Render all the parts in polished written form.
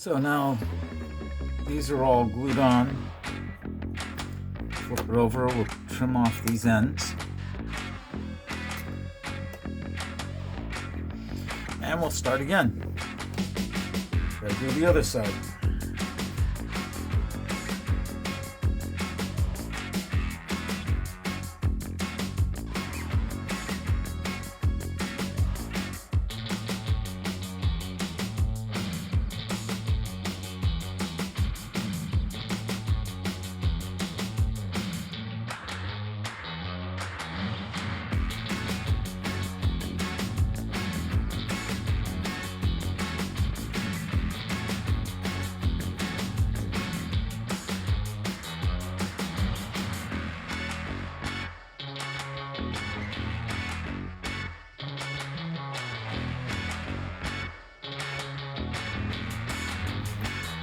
So now these are all glued on. Flip it over, we'll trim off these ends. And we'll start again. Gotta do the other side.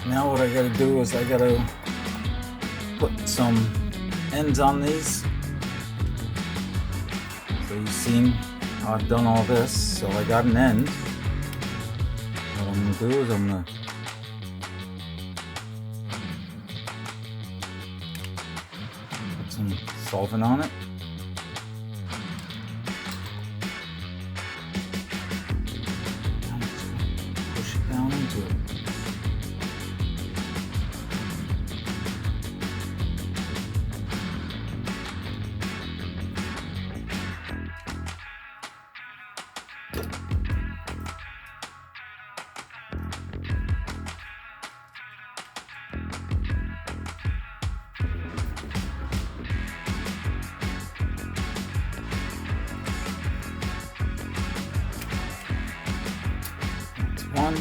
Now what I gotta do is I gotta put some ends on these. So you've seen how I've done all this. So I got an end. What I'm gonna do is I'm gonna put some solvent on it. Push it down into it. One.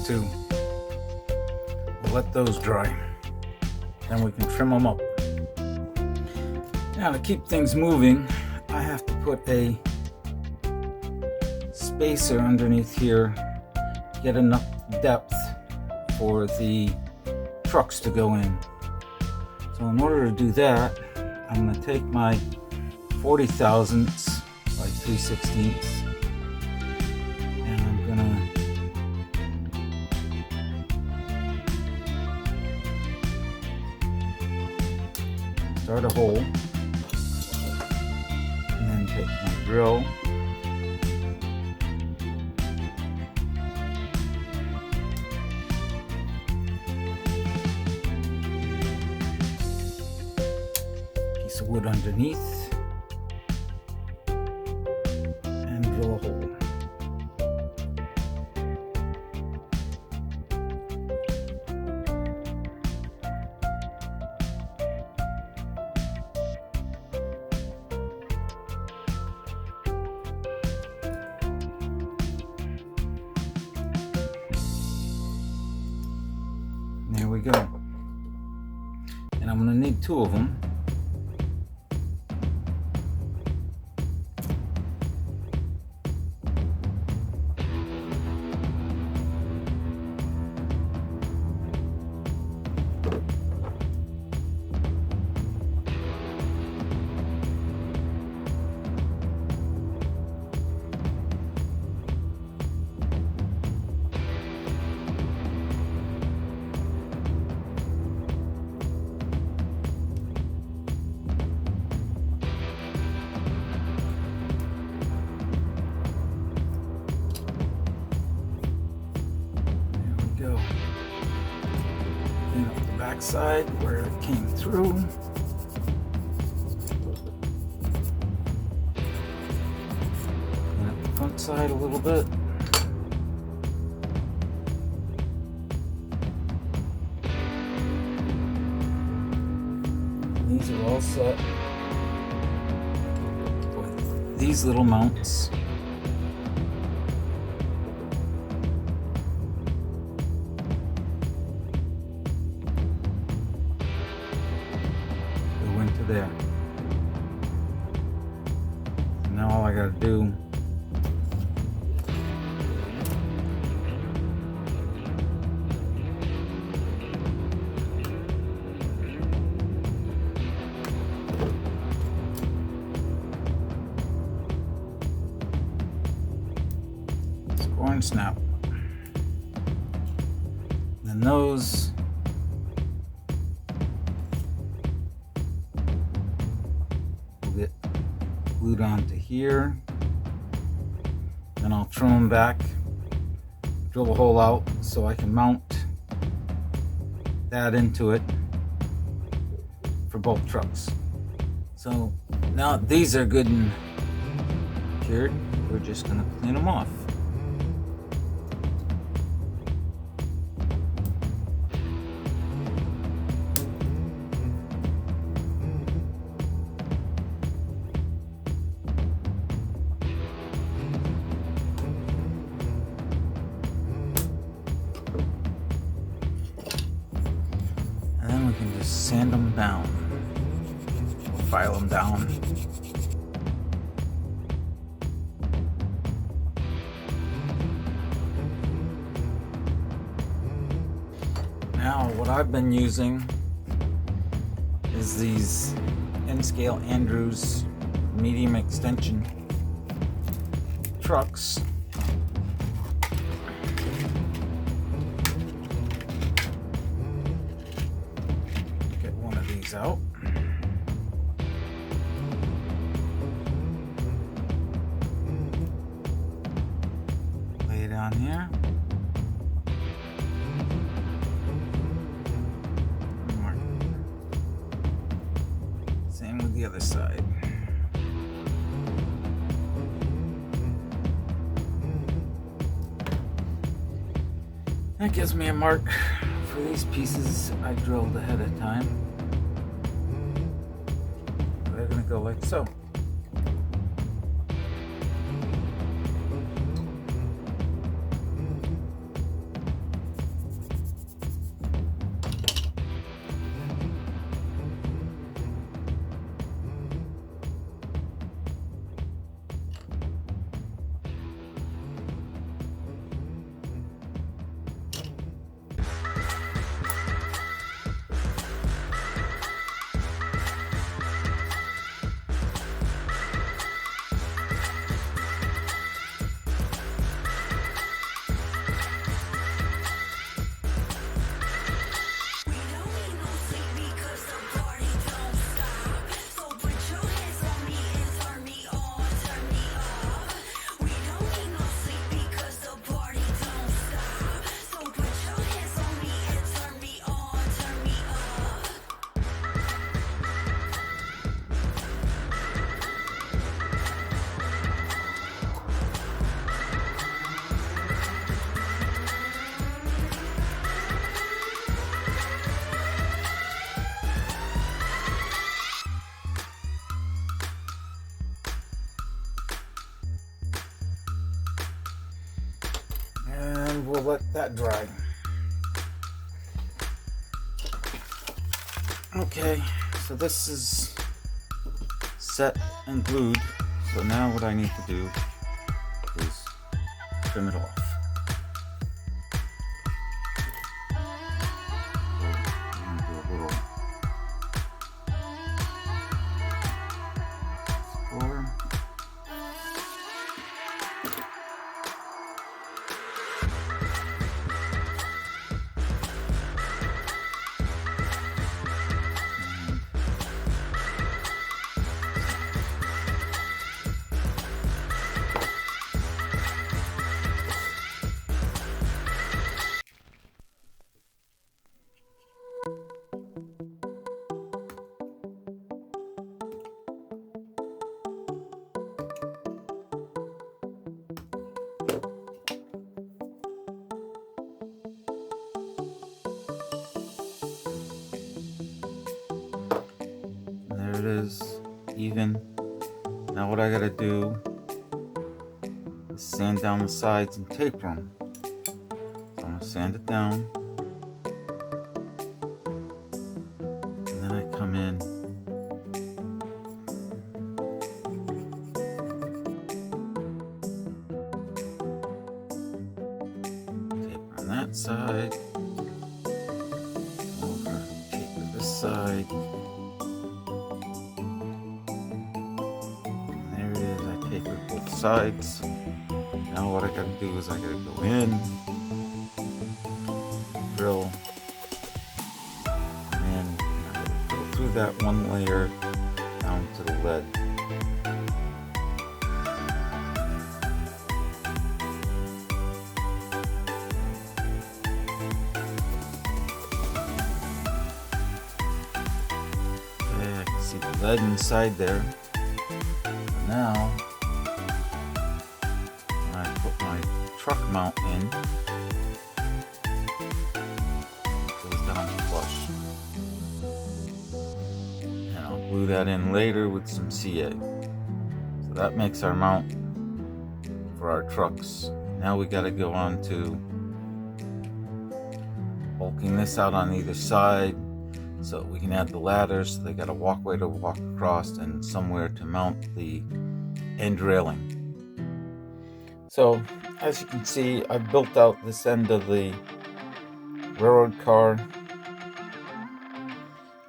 Two. We'll let those dry. Then we can trim them up. Now to keep things moving, I have to put a spacer underneath here, get enough depth for the trucks to go in. So in order to do that, I'm going to take my 40 thousandths by 3/16 and I'm going to start a hole and then take my drill piece of wood underneath and drill a hole. There we go. And I'm going to need two of them. back side where it came through. And at the front side a little bit. These are all set with these little mounts. Go into there. So now all I gotta do and snap. Then those will get glued onto here. Then I'll trim them back, drill a hole out so I can mount that into it for both trucks. So now these are good and cured, we're just gonna clean them off. We can just sand them down, or file them down. Now what I've been using is these N-Scale Andrews medium extension trucks. Out. Lay it on here. Same with the other side. That gives me a mark for these pieces I drilled ahead of time. They're going to go like so. We'll let that dry. Okay, so this is set and glued. So now what I need to do is trim it off. So I'm gonna do a little score. it is, even. Now what I gotta do is sand down the sides and taper them. So I'm gonna sand it down. And then I come in. Taper on that side. Over, taper this side. Taper both sides. Now what I gotta do is I gotta go in, drill, and I gotta go through that one layer down to the lead. Okay, I can see the lead inside there. Now truck mount in, goes down flush, and I'll glue that in later with some CA. So that makes our mount for our trucks. Now we got to go on to bulking this out on either side so we can add the ladders. So they got a walkway to walk across and somewhere to mount the end railing. So as you can see, I built out this end of the railroad car,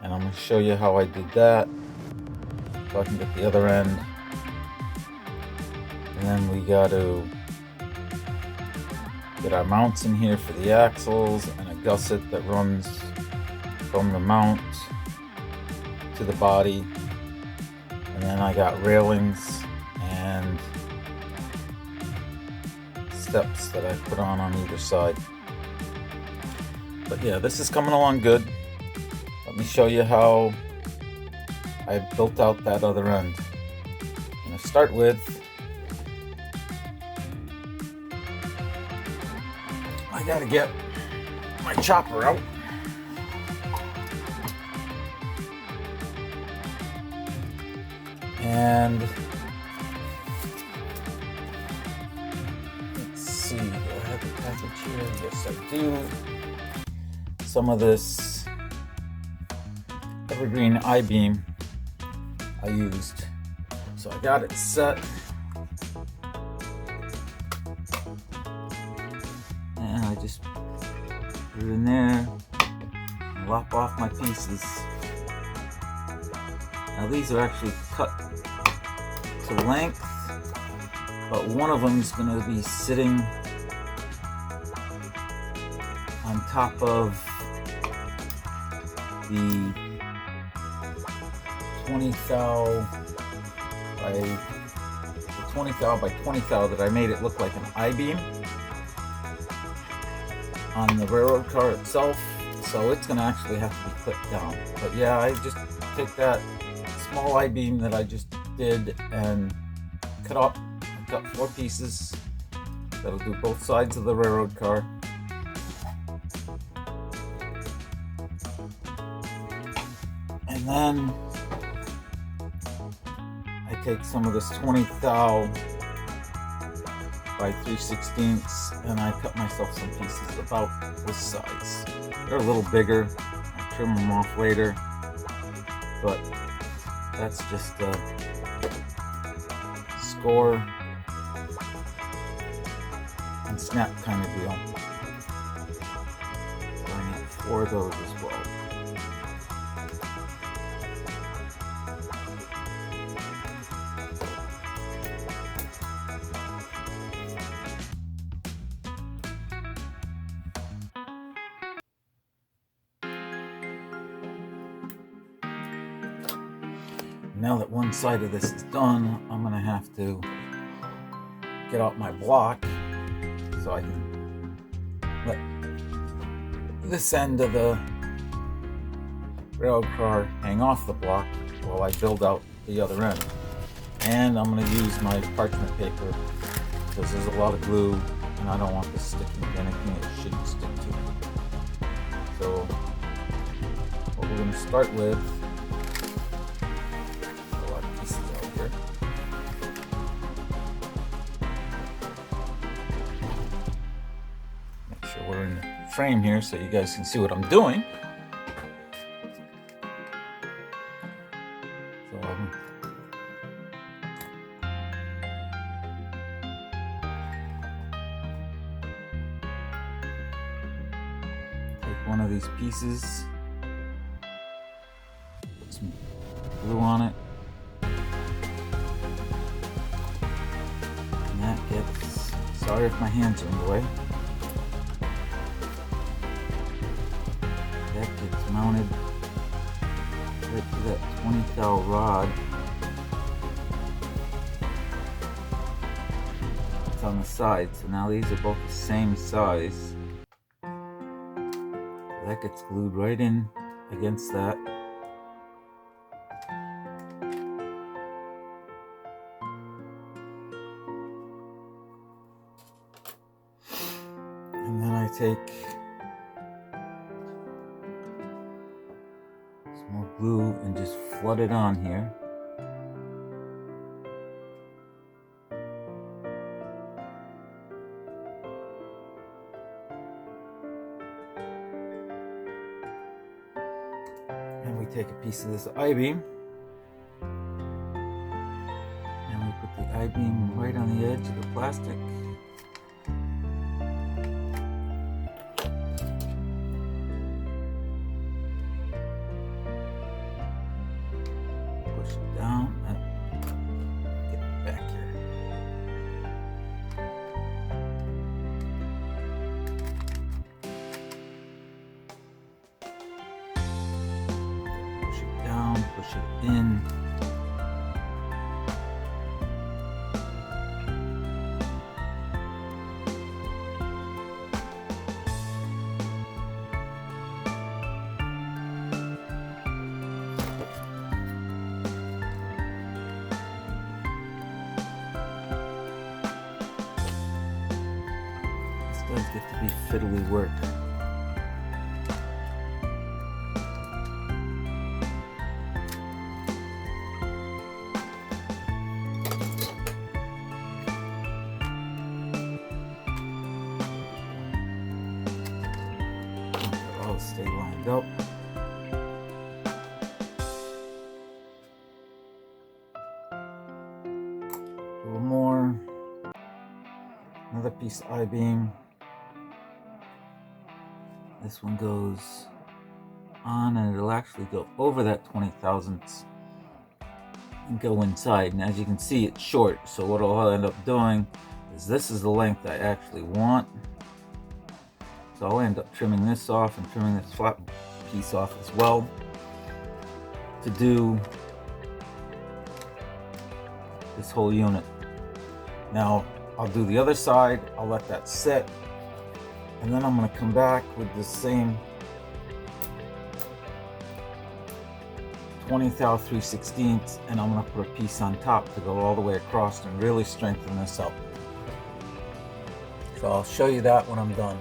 and I'm going to show you how I did that so I can get the other end. And then we got to get our mounts in here for the axles and a gusset that runs from the mount to the body. And then I got railings and steps that I put on either side. But yeah, this is coming along good. Let me show you how I built out that other end. I'm going to start with I got to get my chopper out. And do I have the package here? Yes, I do. Some of this evergreen I-beam I used. So I got it set. And I just put it in there and lop off my pieces. Now these are actually cut to length, but one of them is going to be sitting on top of the 20 thou by 20 thou that I made it look like an I-beam on the railroad car itself. So it's going to actually have to be clipped down. But yeah, I just take that small I-beam that I just did and cut up. I cut 4 pieces. That'll do both sides of the railroad car. And then I take some of this 20 thou by 3/16 and I cut myself some pieces about this size. They're a little bigger. I'll trim them off later, but that's just a score and snap kind of deal. So I need 4 of those as well. Now that one side of this is done, I'm going to have to get out my block so I can let this end of the railroad car hang off the block while I build out the other end. And I'm going to use my parchment paper because there's a lot of glue and I don't want this sticking to anything it shouldn't stick to. So what we're going to start with frame here so you guys can see what I'm doing. So take one of these pieces, put some glue on it, and that gets, sorry if my hands are in the way, that gets mounted right to that 20 thou rod. It's on the side, so now these are both the same size. That gets glued right in against that. And then I take some more glue and just flood it on here. And we take a piece of this I-beam, and we put the I-beam right on the edge of the plastic. Push it down and get it back here. Push it down, push it in. This does get to be fiddly work. All stay lined up. A little more. Another piece of I-beam. This one goes on, and it'll actually go over that 20 thousandths and go inside. And as you can see, it's short. So what I'll end up doing is, this is the length I actually want. So I'll end up trimming this off and trimming this flat piece off as well to do this whole unit. Now I'll do the other side, I'll let that sit, and then I'm going to come back with the same 20 thou 3/16, and I'm going to put a piece on top to go all the way across and really strengthen this up. So I'll show you that when I'm done.